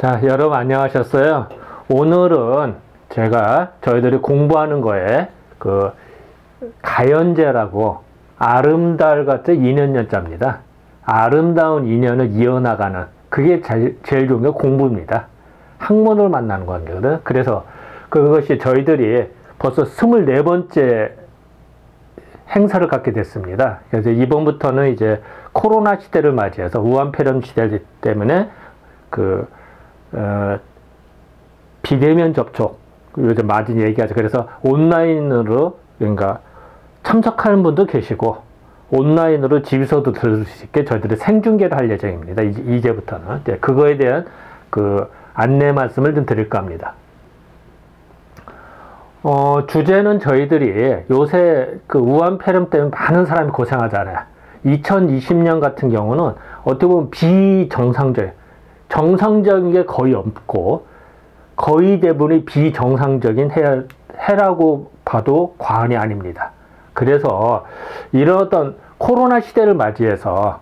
자, 여러분 안녕하셨어요? 오늘은 제가 저희들이 공부하는 거에 그 가연제라고 아름다울 같은 인연연자입니다. 아름다운 인연을 이어나가는 그게 제일 좋은 게 공부입니다. 학문을 만나는 관계거든. 그래서 그것이 저희들이 벌써 24번째 행사를 갖게 됐습니다. 그래서 이번부터는 이제 코로나 시대를 맞이해서 우한폐렴 시대 때문에 비대면 접촉, 요즘 많이 얘기하죠. 그래서 온라인으로, 그러니까 참석하는 분도 계시고, 온라인으로 집에서도 들을 수 있게 저희들이 생중계를 할 예정입니다. 이제부터는. 네, 그거에 대한 안내 말씀을 좀 드릴까 합니다. 주제는 저희들이 요새 우한폐렴 때문에 많은 사람이 고생하잖아요. 2020년 같은 경우는 어떻게 보면 정상적인 게 거의 없고, 거의 대부분이 비정상적인 해라고 봐도 과언이 아닙니다. 그래서 이런 어떤 코로나 시대를 맞이해서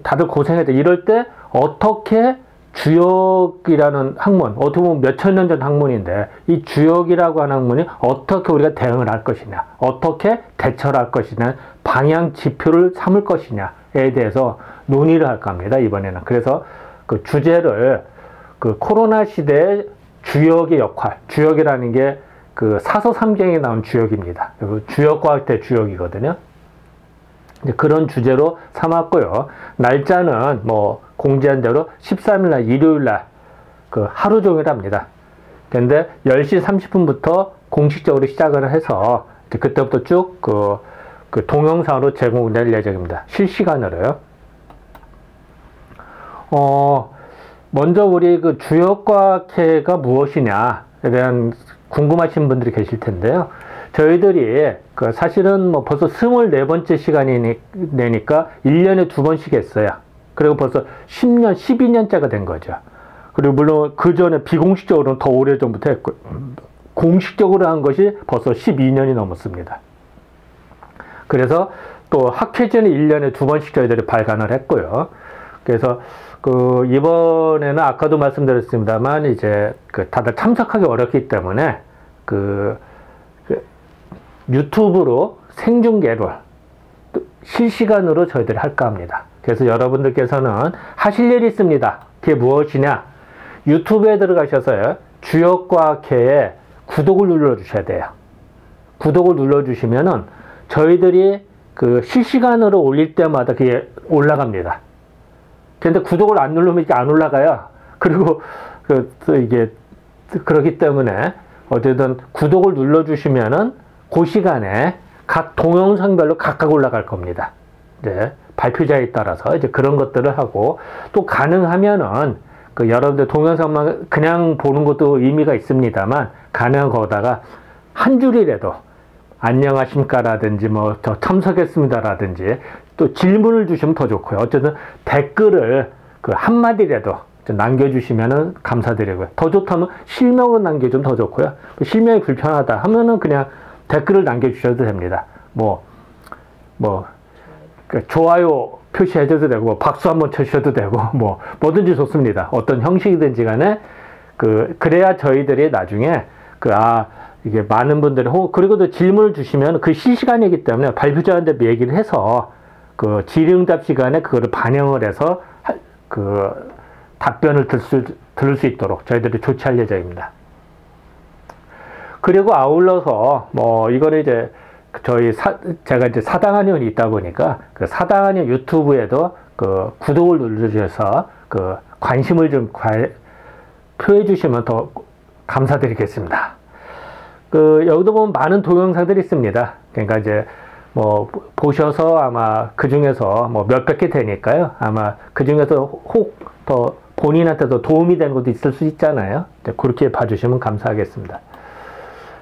다들 고생했다. 이럴 때 어떻게 주역이라는 학문, 어떻게 보면 몇천 년 전 학문인데, 이 주역이라고 하는 학문이 어떻게 우리가 대응을 할 것이냐, 어떻게 대처를 할 것이냐, 방향 지표를 삼을 것이냐에 대해서 논의를 할까 합니다, 이번에는. 그래서 그 주제를 코로나 시대의 주역의 역할, 주역이라는 게 사서삼경에 나온 주역입니다. 주역과학대 주역이거든요. 그런 주제로 삼았고요. 날짜는 공지한 대로 13일날 일요일날 하루 종일 합니다. 근데 10시 30분부터 공식적으로 시작을 해서 그때부터 쭉 동영상으로 제공될 예정입니다. 실시간으로요. 먼저 우리 주역과학회가 무엇이냐에 대한 궁금하신 분들이 계실 텐데요. 저희들이 사실은 벌써 24번째 시간이니까 1년에 2번씩 했어요. 그리고 벌써 10년, 12년째가 된 거죠. 그리고 물론 그 전에 비공식적으로는 더 오래전부터 했고, 공식적으로 한 것이 벌써 12년이 넘었습니다. 그래서 또 학회제는 1년에 2번씩 저희들이 발간을 했고요. 그래서 이번에는 아까도 말씀드렸습니다만, 이제 다들 참석하기 어렵기 때문에 유튜브로 생중계를 실시간으로 저희들이 할까 합니다. 그래서 여러분들께서는 하실 일이 있습니다. 그게 무엇이냐? 유튜브에 들어가셔서 주역과학회에 구독을 눌러주셔야 돼요. 구독을 눌러주시면은 저희들이 실시간으로 올릴 때마다 그게 올라갑니다. 근데 구독을 안 누르면 이게 안 올라가요. 그리고 이게 그렇기 때문에 어쨌든 구독을 눌러주시면은 그 시간에 각 동영상별로 각각 올라갈 겁니다. 이제 발표자에 따라서 이제 그런 것들을 하고, 또 가능하면은 여러분들 동영상만 그냥 보는 것도 의미가 있습니다만, 가능한 거다가 한 줄이라도 안녕하십니까라든지 저 참석했습니다라든지 또 질문을 주시면 더 좋고요. 어쨌든 댓글을 한마디라도 남겨주시면 감사드리고요. 더 좋다면 실명으로 남겨주면 더 좋고요. 실명이 불편하다 하면은 그냥 댓글을 남겨주셔도 됩니다. 좋아요 표시해줘도 되고, 박수 한번 쳐주셔도 되고, 뭐든지 좋습니다. 어떤 형식이든지 간에, 그래야 저희들이 나중에, 이게 많은 분들이, 그리고 또 질문을 주시면 실시간이기 때문에 발표자한테 얘기를 해서, 질의응답 시간에 그거를 반영을 해서, 답변을 들을 수 있도록 저희들이 조치할 예정입니다. 그리고 아울러서, 이거는 이제, 제가 이제 사당한의원이 있다 보니까, 사당한의원 유튜브에도 구독을 눌러주셔서, 관심을 좀 표해 주시면 더 감사드리겠습니다. 여기도 보면 많은 동영상들이 있습니다. 그러니까 이제, 보셔서 아마 그 중에서 몇백 개 되니까요. 아마 그 중에서 혹 더 본인한테도 도움이 되는 것도 있을 수 있잖아요. 그렇게 봐주시면 감사하겠습니다.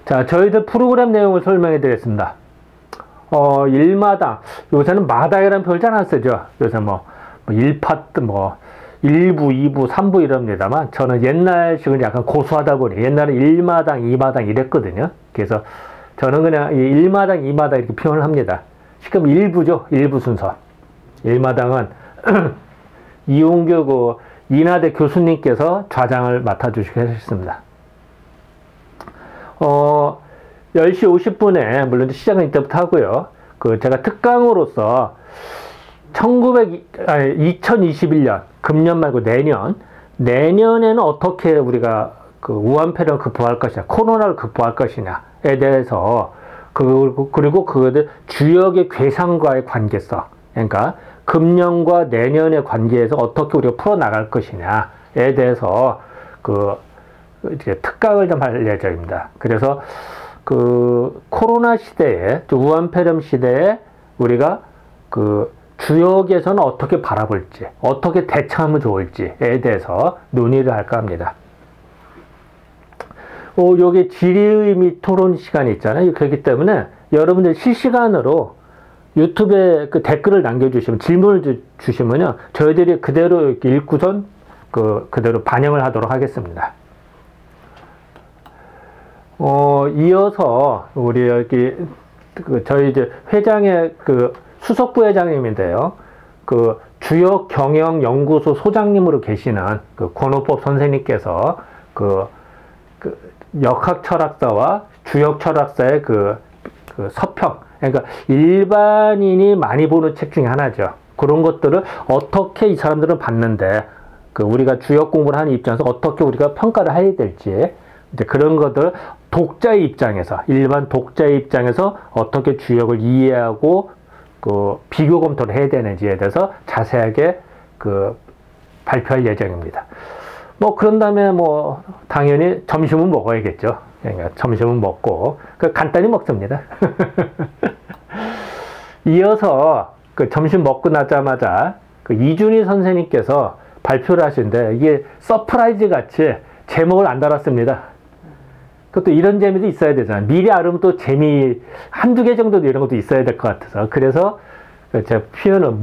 자, 저희들 프로그램 내용을 설명해 드리겠습니다. 일마당, 요새는 마당이라는 표현을 잘 안 쓰죠. 요새 1파트, 1부, 2부, 3부 이럽니다만, 저는 옛날식은 약간 고수하다 보니, 옛날에 1마당, 2마당 이랬거든요. 그래서 저는 그냥 1마당, 2마당 이렇게 표현을 합니다. 지금 1부죠. 1부 순서. 1마당은 이용규 인하대 교수님께서 좌장을 맡아주시겠습니다. 10시 50분에 물론 시작은 이때부터 하고요. 제가 특강으로서 2021년 금년 말고 내년에는 어떻게 우리가 우한폐렴을 극복할 것이냐, 코로나를 극복할 것이냐에 대해서 그리고 그것의 주역의 괴상과의 관계성, 그러니까 금년과 내년의 관계에서 어떻게 우리가 풀어나갈 것이냐에 대해서 이제 특강을 좀 할 예정입니다. 그래서 코로나 시대에, 우한폐렴 시대에 우리가 주역에서는 어떻게 바라볼지, 어떻게 대처하면 좋을지에 대해서 논의를 할까 합니다. 요게 질의의미 토론 시간이 있잖아요. 그렇기 때문에 여러분들 실시간으로 유튜브에 댓글을 남겨주시면, 질문을 주시면요, 저희들이 그대로 읽고선 그대로 반영을 하도록 하겠습니다. 이어서 우리 여기 저희 이제 회장의 수석부 회장님인데요. 주역 경영 연구소 소장님으로 계시는 권호법 선생님께서 역학 철학사와 주역 철학사의 서평, 그러니까 일반인이 많이 보는 책 중에 하나죠. 그런 것들을 어떻게 이 사람들은 봤는데, 우리가 주역 공부를 하는 입장에서 어떻게 우리가 평가를 해야 될지, 이제 그런 것들 독자의 입장에서, 일반 독자의 입장에서 어떻게 주역을 이해하고 비교 검토를 해야 되는지에 대해서 자세하게 발표할 예정입니다. 그런 다음에 당연히 점심은 먹어야겠죠. 그러니까 점심은 먹고, 간단히 먹습니다. 이어서 점심 먹고 나자마자 이준희 선생님께서 발표를 하시는데, 이게 서프라이즈 같이 제목을 안 달았습니다. 그것도 이런 재미도 있어야 되잖아요. 미리 알으면 또 재미 한두 개 정도도 이런 것도 있어야 될 것 같아서, 그래서 제가 표현은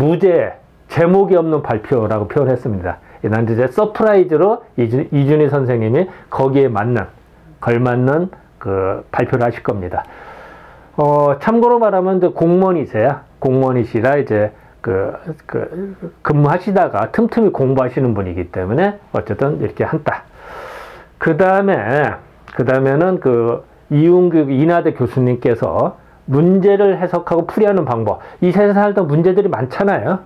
제목이 없는 발표라고 표현했습니다. 난 이제 서프라이즈로 이준희 선생님이 거기에 걸맞는 발표를 하실 겁니다. 참고로 말하면 공무원이시라 이제 근무하시다가 틈틈이 공부하시는 분이기 때문에 어쨌든 이렇게 한다. 그 다음에는 이웅규 인하대 교수님께서 문제를 해석하고 풀이하는 방법. 이 세상에 살던 문제들이 많잖아요.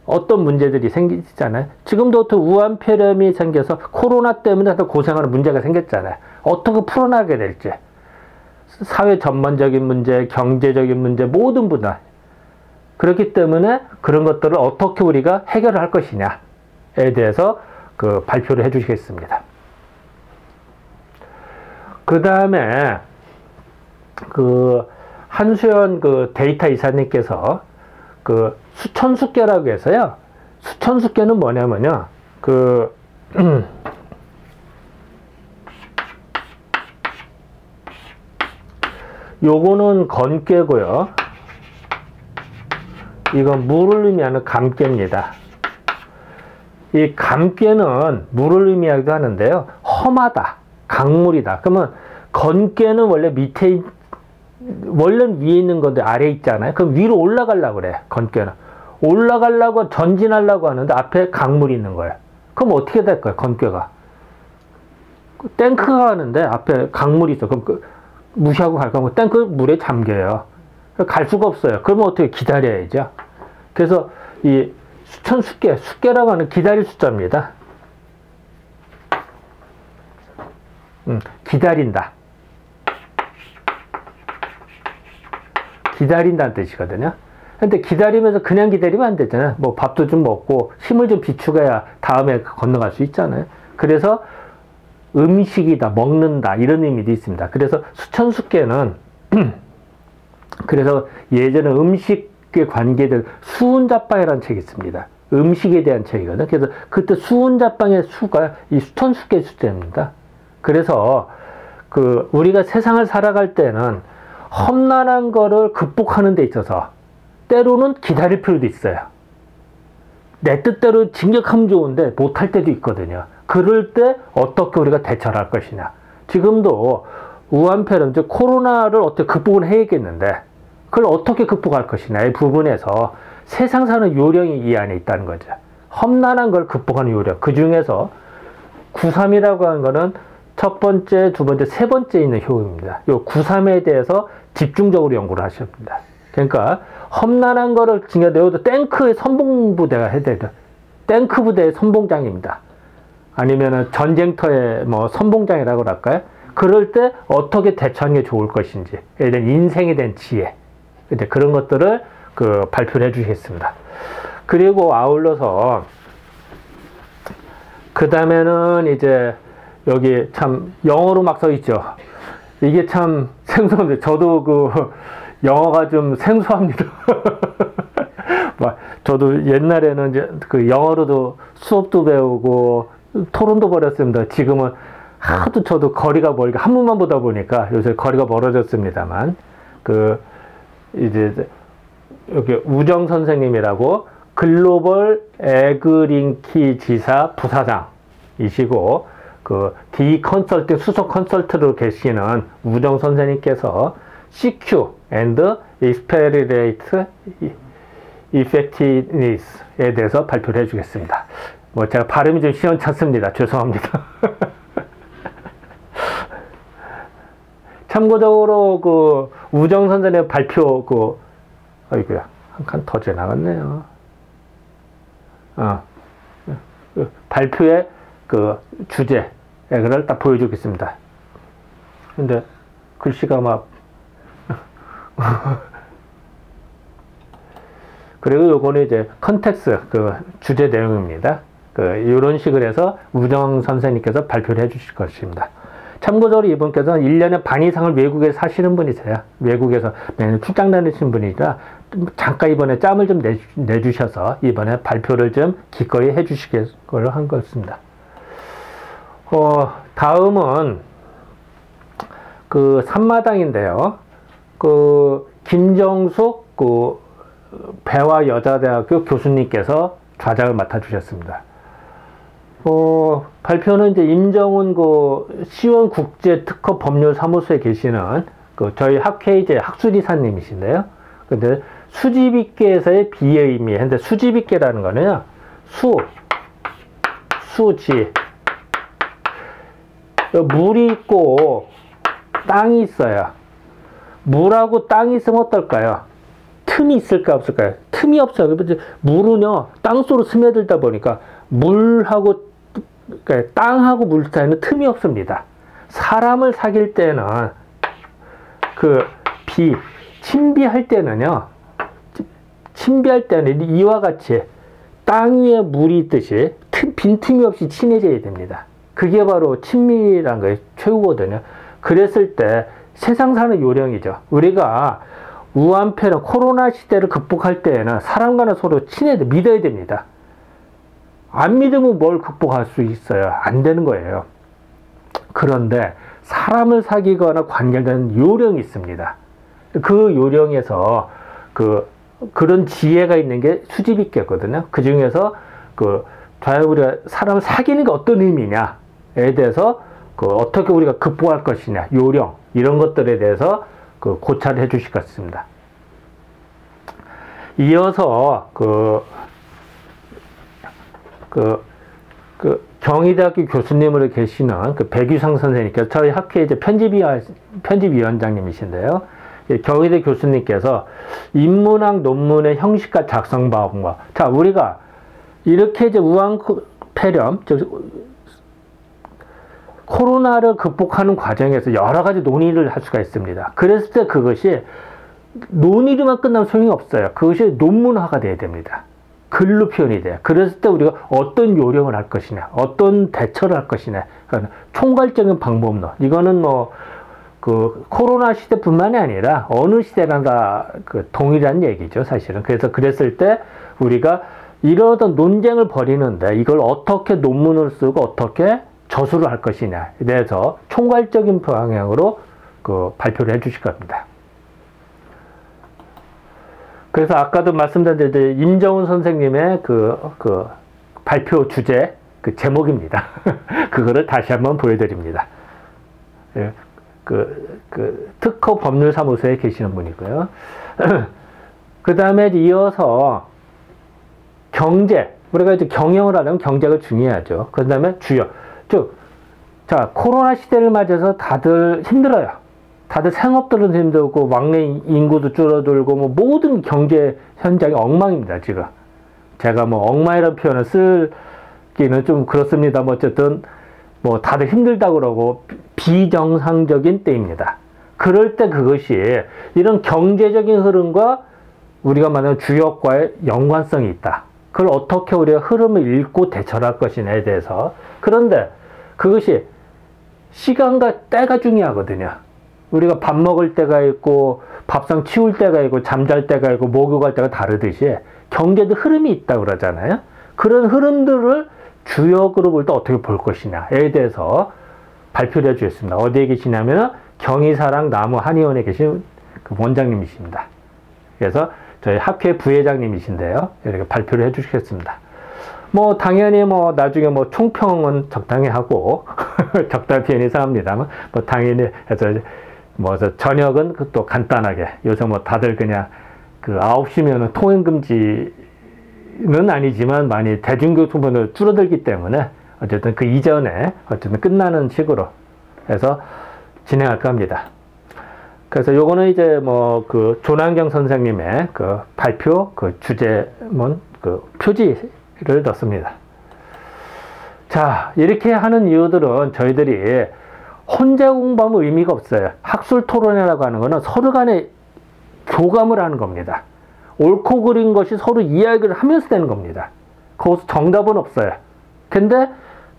어떤 문제들이 생기잖아요. 지금도 또 우한폐렴이 생겨서 코로나 때문에 더 고생하는 문제가 생겼잖아요. 어떻게 풀어나가게 될지. 사회 전반적인 문제, 경제적인 문제, 모든 분야. 그렇기 때문에 그런 것들을 어떻게 우리가 해결을 할 것이냐에 대해서 발표를 해 주시겠습니다. 그 다음에 한수연 데이터 이사님께서 수천숫계라고 해서요. 수천숫계는 뭐냐면요. 요거는 건깨고요. 이건 물을 의미하는 감깨입니다. 이 감깨는 물을 의미하기도 하는데요. 험하다, 강물이다. 그러면 건깨는 원래는 위에 있는 건데 아래에 있잖아요. 그럼 위로 올라가려고 그래, 건깨는. 올라가려고, 전진하려고 하는데 앞에 강물이 있는 거예요. 그럼 어떻게 될 거예요, 건깨가? 탱크가 가는데 앞에 강물이 있어. 그럼 무시하고 갈 거면 탱크 물에 잠겨요. 갈 수가 없어요. 그러면 어떻게 기다려야죠. 그래서 이 숫계라고 하는 기다릴 숫자입니다. 기다린다. 기다린다는 뜻이거든요. 근데 기다리면서 그냥 기다리면 안 되잖아요. 밥도 좀 먹고 힘을 좀 비축해야 다음에 건너갈 수 있잖아요. 그래서 음식이다, 먹는다, 이런 의미도 있습니다. 그래서 수천숫계는 그래서 예전에 음식에 관계된 수은자빵이라는 책이 있습니다. 음식에 대한 책이거든요. 그래서 그때 수은자빵의 수가 이 수천숫계 숫자입니다. 그래서 우리가 세상을 살아갈 때는 험난한 거를 극복하는 데 있어서 때로는 기다릴 필요도 있어요. 내 뜻대로 진격하면 좋은데 못할 때도 있거든요. 그럴 때 어떻게 우리가 대처를 할 것이냐. 지금도 우한폐렴, 즉 코로나를 어떻게 극복을 해야겠는데 그걸 어떻게 극복할 것이냐 이 부분에서 세상 사는 요령이 이 안에 있다는 거죠. 험난한 걸 극복하는 요령. 그 중에서 9.3이라고 하는 거는 첫 번째, 두 번째, 세 번째 있는 효입니다. 요 9.3에 대해서 집중적으로 연구를 하셔야 합니다. 그러니까 험난한 거를 지금 내어도 탱크의 선봉부대가 해야 돼요. 탱크 부대의 선봉장입니다. 아니면은 전쟁터의 뭐 선봉장이라고 할까요? 그럴 때 어떻게 대처하는 게 좋을 것인지, 예를 들면 인생에 대한 지혜, 이제 그런 것들을 발표를 해주시겠습니다. 그리고 아울러서 그 다음에는 이제 여기 참 영어로 막 써 있죠. 이게 참 생소합니다. 저도 영어가 좀 생소합니다. 저도 옛날에는 이제 영어로도 수업도 배우고 토론도 벌였습니다. 지금은 하도 저도 거리가 멀게 한문만 보다 보니까 요새 거리가 멀어졌습니다만, 이제 여기 우정 선생님이라고 글로벌 에그링키 지사 부사장이시고 D 컨설팅 수석 컨설트로 계시는 우정 선생님께서 CQ and Experience Effectiveness에 대해서 발표를 해주겠습니다. 제가 발음이 좀 시원찮습니다. 죄송합니다. 참고적으로 우정 선생님 발표 아이고야, 한 칸 더 지나갔네요. 발표의 주제를 딱 보여주겠습니다. 근데 글씨가 막 그리고 요거는 이제 컨텍스 주제 내용입니다. 이런 식으로 해서 우정 선생님께서 발표를 해주실 것입니다. 참고적으로 이분께서는 1년에 반 이상을 외국에 사시는 분이세요. 외국에서 매년 출장 다니시는 분이라 잠깐 이번에 짬을 좀 내주셔서 이번에 발표를 좀 기꺼이 해주시기로 한 것입니다. 다음은 산마당인데요. 김정숙 배화여자대학교 교수님께서 좌장을 맡아주셨습니다. 발표는 이제 임정훈 시원 국제특허 법률사무소에 계시는 저희 학회의 학술이사님이신데요. 근데 수집있게에서의 비의 의미. 근데 수집있게라는 거는요, 수지. 물이 있고 땅이 있어요. 물하고 땅이 있으면 어떨까요? 틈이 있을까 없을까요? 틈이 없어요. 물은요, 땅속으로 스며들다 보니까 물하고 그러니까 땅하고 물 사이에는 틈이 없습니다. 사람을 사귈 때는 친비할 때는요, 친비할 때는 이와 같이 땅 위에 물이 있듯이 빈틈이 없이 친해져야 됩니다. 그게 바로 친밀한 거예요. 최고거든요. 그랬을 때 세상 사는 요령이죠. 우리가 우한폐렴 코로나 시대를 극복할 때에는 사람과는 서로 친해야 돼. 믿어야 됩니다. 안 믿으면 뭘 극복할 수 있어요? 안 되는 거예요. 그런데 사람을 사귀거나 관계되는 요령이 있습니다. 그 요령에서 그런 지혜가 있는 게 수집있겠거든요. 그 중에서 과연 우리가 사람을 사귀는 게 어떤 의미냐에 대해서 어떻게 우리가 극복할 것이냐, 요령, 이런 것들에 대해서 고찰을 해 주실 것 같습니다. 이어서 경희대학교 교수님으로 계시는 백유상 선생님께서 저희 학회 이제 편집위원장님이신데요. 경희대 교수님께서 인문학 논문의 형식과 작성 방법과, 자, 우리가 이렇게 이제 우한폐렴, 코로나를 극복하는 과정에서 여러 가지 논의를 할 수가 있습니다. 그랬을 때 그것이 논의로만 끝나면 소용이 없어요. 그것이 논문화가 돼야 됩니다. 글로 표현이 돼요. 그랬을 때 우리가 어떤 요령을 할 것이냐, 어떤 대처를 할 것이냐, 그러니까 총괄적인 방법론. 이거는 코로나 시대뿐만이 아니라 어느 시대나 다 동일한 얘기죠, 사실은. 그래서 그랬을 때 우리가 이러던 논쟁을 벌이는데 이걸 어떻게 논문을 쓰고 어떻게 저술을 할 것이냐에 대해서 총괄적인 방향으로 발표를 해 주실 겁니다. 그래서 아까도 말씀드린 임정훈 선생님의 발표 주제, 제목입니다. 그거를 다시 한번 보여드립니다. 특허 법률사무소에 계시는 분이고요. 그 다음에 이어서 경제, 우리가 이제 경영을 하려면 경제가 중요하죠. 그 다음에 주요. 자, 코로나 시대를 맞아서 다들 힘들어요. 다들 생업들은 힘들고, 막내 인구도 줄어들고, 뭐, 모든 경제 현장이 엉망입니다, 지금. 제가 뭐, 엉망이라는 표현을 쓰기는 좀 그렇습니다. 뭐, 어쨌든, 뭐, 다들 힘들다 그러고, 비정상적인 때입니다. 그럴 때 그것이, 이런 경제적인 흐름과 우리가 말하는 주역과의 연관성이 있다. 그걸 어떻게 우리가 흐름을 읽고 대처를 할 것이냐에 대해서. 그런데 그것이 시간과 때가 중요하거든요. 우리가 밥 먹을 때가 있고 밥상 치울 때가 있고 잠잘 때가 있고 목욕할 때가 다르듯이 경제도 흐름이 있다고 그러잖아요. 그런 흐름들을 주역으로 볼 때 어떻게 볼 것이냐에 대해서 발표를 해주셨습니다. 어디에 계시냐면 경희사랑 나무 한의원에 계신 그 원장님이십니다. 그래서 저희 학회 부회장님이신데요. 이렇게 발표를 해주시겠습니다. 뭐 당연히 뭐 나중에 뭐 총평은 적당히 하고 적당히 표현이 이상합니다만 뭐 당연히 해서 뭐 저녁은 또 간단하게 요새 뭐 다들 그냥 그 9시면은 통행 금지는 아니지만 많이 대중교통편으로 줄어들기 때문에 어쨌든 그 이전에 어쨌든 끝나는 식으로 해서 진행할까 합니다. 그래서 요거는 이제 뭐 그 조남경 선생님의 그 발표 그 주제문 그 표지를 넣습니다. 자, 이렇게 하는 이유들은 저희들이 혼자 공부하면 의미가 없어요. 학술 토론이라고 하는 거는 서로 간에 교감을 하는 겁니다. 옳고 그린 것이 서로 이야기를 하면서 되는 겁니다. 거기서 정답은 없어요. 근데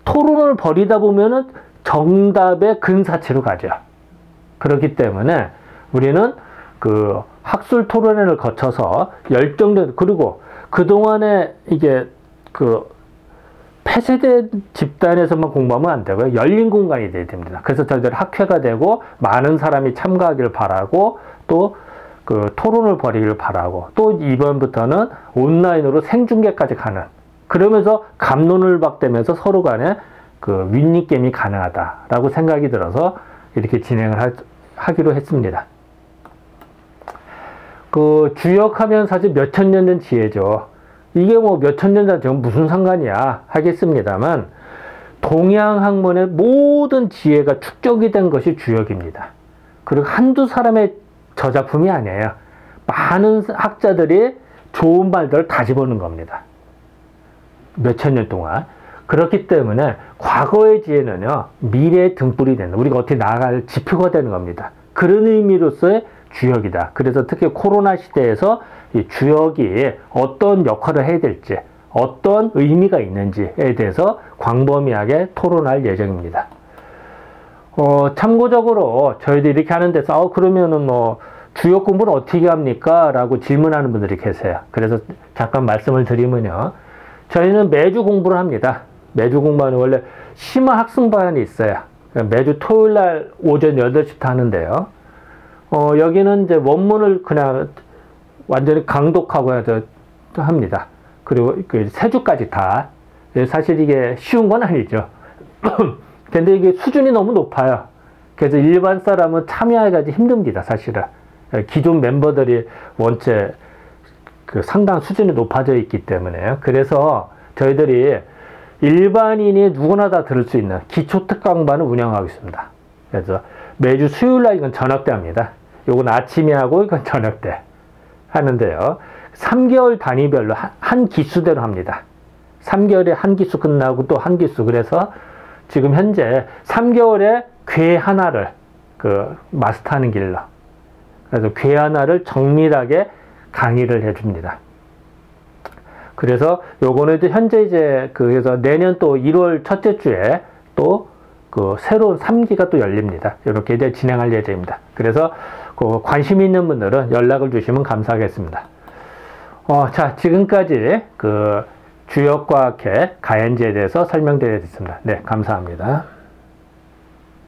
토론을 벌이다 보면은 정답의 근사치로 가죠. 그렇기 때문에 우리는 그 학술 토론회를 거쳐서 열정된, 그리고 그동안에 이게 그 폐쇄된 집단에서만 공부하면 안 되고요. 열린 공간이 돼야 됩니다. 그래서 저희들 학회가 되고 많은 사람이 참가하기를 바라고 또 그 토론을 벌이기를 바라고 또 이번부터는 온라인으로 생중계까지 가는 그러면서 갑론을 박대면서 서로 간에 그 윈닝 게임이 가능하다라고 생각이 들어서 이렇게 진행을 하기로 했습니다. 그 주역하면 사실 몇천 년 전 지혜죠. 이게 뭐 몇천 년 전 무슨 상관이야 하겠습니다만 동양 학문의 모든 지혜가 축적이 된 것이 주역입니다. 그리고 한두 사람의 저작품이 아니에요. 많은 학자들이 좋은 말들을 다 집어넣은 겁니다. 몇천 년 동안. 그렇기 때문에 과거의 지혜는요, 미래의 등불이 된다. 우리가 어떻게 나아갈 지표가 되는 겁니다. 그런 의미로서의 주역이다. 그래서 특히 코로나 시대에서 이 주역이 어떤 역할을 해야 될지, 어떤 의미가 있는지에 대해서 광범위하게 토론할 예정입니다. 참고적으로 저희도 이렇게 하는 데서 그러면은 뭐 주역 공부를 어떻게 합니까? 라고 질문하는 분들이 계세요. 그래서 잠깐 말씀을 드리면요. 저희는 매주 공부를 합니다. 매주 공부하는 원래 심화 학습반이 있어요. 매주 토요일 날 오전 8시부터 하는데요. 여기는 이제 원문을 그냥 완전히 강독하고 합니다. 그리고 그 세 주까지 다. 사실 이게 쉬운 건 아니죠. 근데 이게 수준이 너무 높아요. 그래서 일반 사람은 참여하기가 힘듭니다, 사실은. 기존 멤버들이 원체 그 상당 수준이 높아져 있기 때문에요. 그래서 저희들이 일반인이 누구나 다 들을 수 있는 기초 특강반을 운영하고 있습니다. 그래서 매주 수요일 날 이건 저녁 때 합니다. 요건 아침에 하고 이건 저녁 때 하는데요. 3개월 단위별로 한 기수대로 합니다. 3개월에 한 기수 끝나고 또 한 기수. 그래서 지금 현재 3개월에 궤 하나를 그 마스터하는 길로. 그래서 궤 하나를 정밀하게 강의를 해줍니다. 그래서 요거는 이제 현재 이제 그래서 내년 또 1월 첫째 주에 또 그 새로운 3기가 또 열립니다. 이렇게 이제 진행할 예정입니다. 그래서 그 관심 있는 분들은 연락을 주시면 감사하겠습니다. 자, 지금까지 그 주역과학회 가연지에 대해서 설명드리겠습니다. 네, 감사합니다.